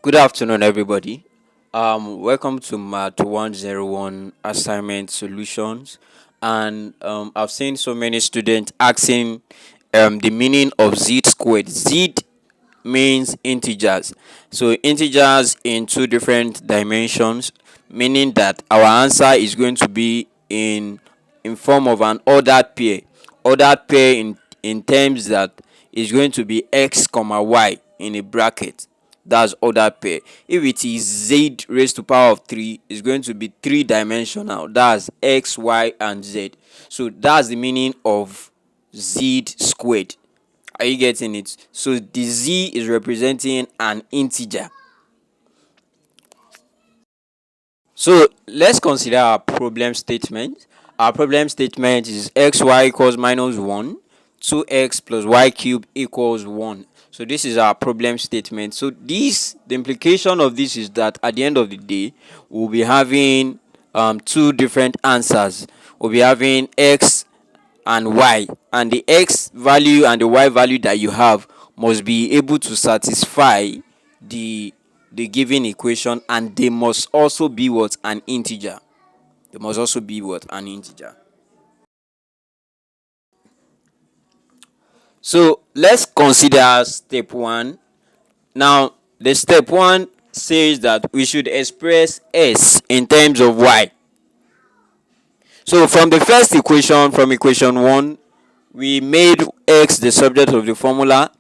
Good afternoon, everybody. Welcome to Math 101 Assignment Solutions. And I've seen so many students asking the meaning of z squared. Z means integers. So, integers in two different dimensions, meaning that our answer is going to be in form of an ordered pair. Ordered pair in terms that is going to be x comma y in a bracket. That's ordered pair. If it is z raised to power of 3, it's going to be three dimensional. That's x, y, and z. So that's the meaning of z squared. Are you getting it? So the z is representing an integer. So let's consider our problem statement. Our problem statement is xy equals minus 1, 2x plus y cubed equals 1. So this is our problem statement. So the implication of this is that at the end of the day, we'll be having two different answers. We'll be having x and y, and the x value and the y value that you have must be able to satisfy the given equation, and they must also be what? An integer. They must also be what? An integer. So let's consider step 1. Now the step 1 says that we should express s in terms of y. So from the first equation, from equation 1, we made x the subject of the formula,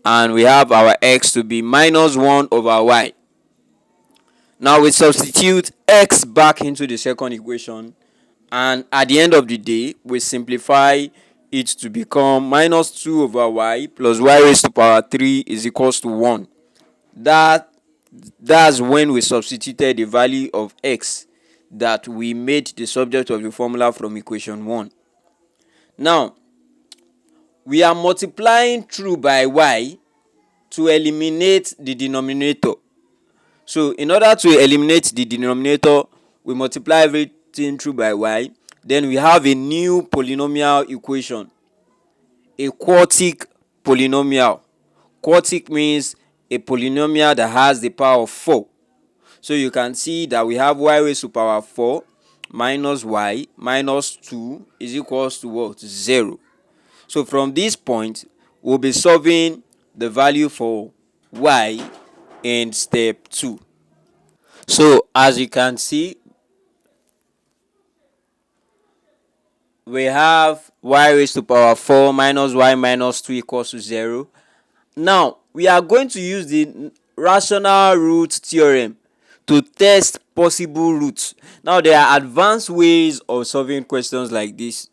and we have our x to be minus 1 over y. Now we substitute x back into the second equation, and at the end of the day, we simplify it to become minus 2 over y plus y raised to power 3 is equals to 1. That's when we substituted the value of x that we made the subject of the formula from equation 1. Now, we are multiplying through by y to eliminate the denominator. So in order to eliminate the denominator, we multiply everything through by y. Then we have a new polynomial equation, a quartic polynomial. Quartic means a polynomial that has the power of 4. So you can see that we have y raised to power 4 minus y minus 2 is equals to what? 0. So from this point, we'll be solving the value for y in step 2. So as you can see, we have y raised to power 4 minus y minus 2 equals to 0. Now we are going to use the rational root theorem to test possible roots. Now there are advanced ways of solving questions like this.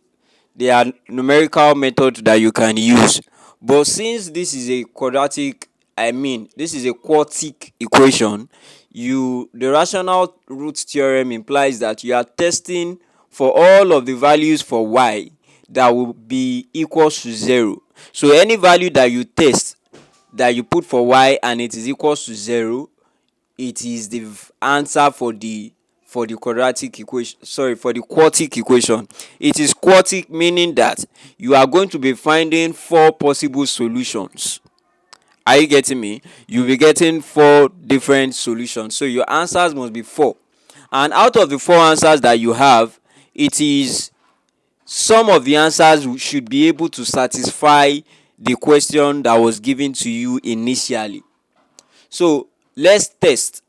There are numerical methods that you can use, but since this is a quartic equation, the rational root theorem implies that you are testing for all of the values for y that will be equals to 0. So any value that you test, that you put for y and it is equals to 0, it is the answer for the quadratic equation. For the quartic equation. It is quartic, meaning that you are going to be finding 4 possible solutions. Are you getting me? You'll be getting 4 different solutions. So your answers must be 4. And out of the 4 answers that you have, it is some of the answers should be able to satisfy the question that was given to you initially. So let's test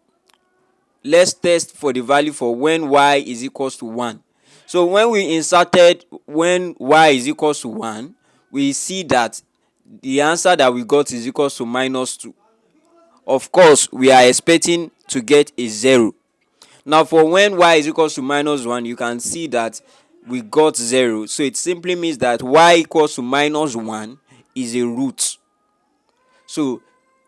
for the value for when y is equals to 1. So when we inserted when y is equals to 1, we see that the answer that we got is equals to minus 2. Of course, we are expecting to get a 0. Now for when y is equals to minus 1, you can see that we got 0. So it simply means that y equals to minus 1 is a root. So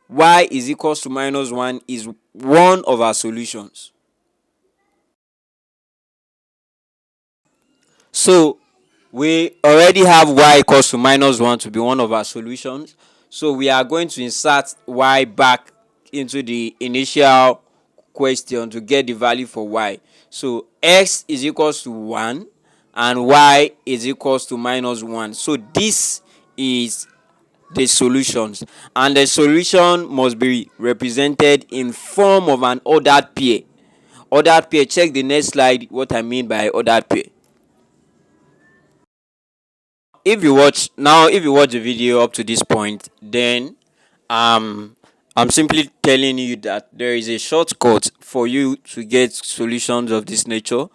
y is equals to minus 1 is one of our solutions. So we already have y equals to minus 1 to be one of our solutions. So we are going to insert y back into the initial question to get the value for y. So x is equals to 1 and y is equals to minus 1. So this is the solutions, and the solution must be represented in form of an ordered pair. Ordered pair, check the next slide what I mean by ordered pair. If you watch the video up to this point, then I'm simply telling you that there is a shortcut for you to get solutions of this nature.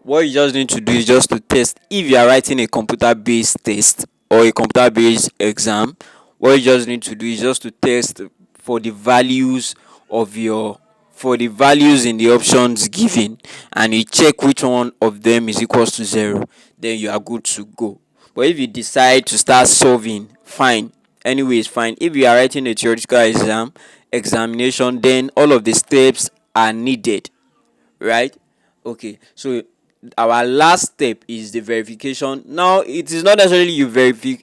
What you just need to do is just to test. If you are writing a computer based test or a computer based exam, what you just need to do is just to test for the values of your for the values in the options given, and you check which one of them is equals to 0, then you are good to go. But if you decide to start solving, fine. Anyways, fine. If you are writing a theoretical examination, then all of the steps are needed, right? Okay, so our last step is the verification. Now it is not necessarily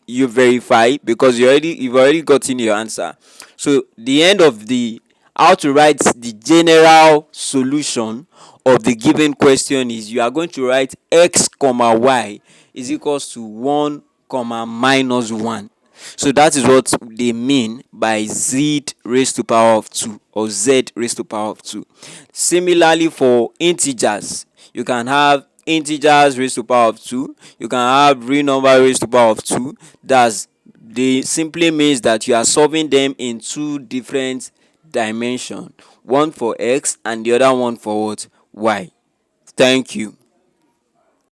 you verify, because you've already gotten your answer. So the end of the how to write the general solution of the given question is you are going to write x comma y is equals to 1 comma minus 1. So that is what they mean by z raised to power of 2 or z raised to power of 2. Similarly, for integers, you can have integers raised to power of 2, you can have real number raised to power of 2. They simply means that you are solving them in two different dimensions, one for x and the other one for what? Y. Thank you.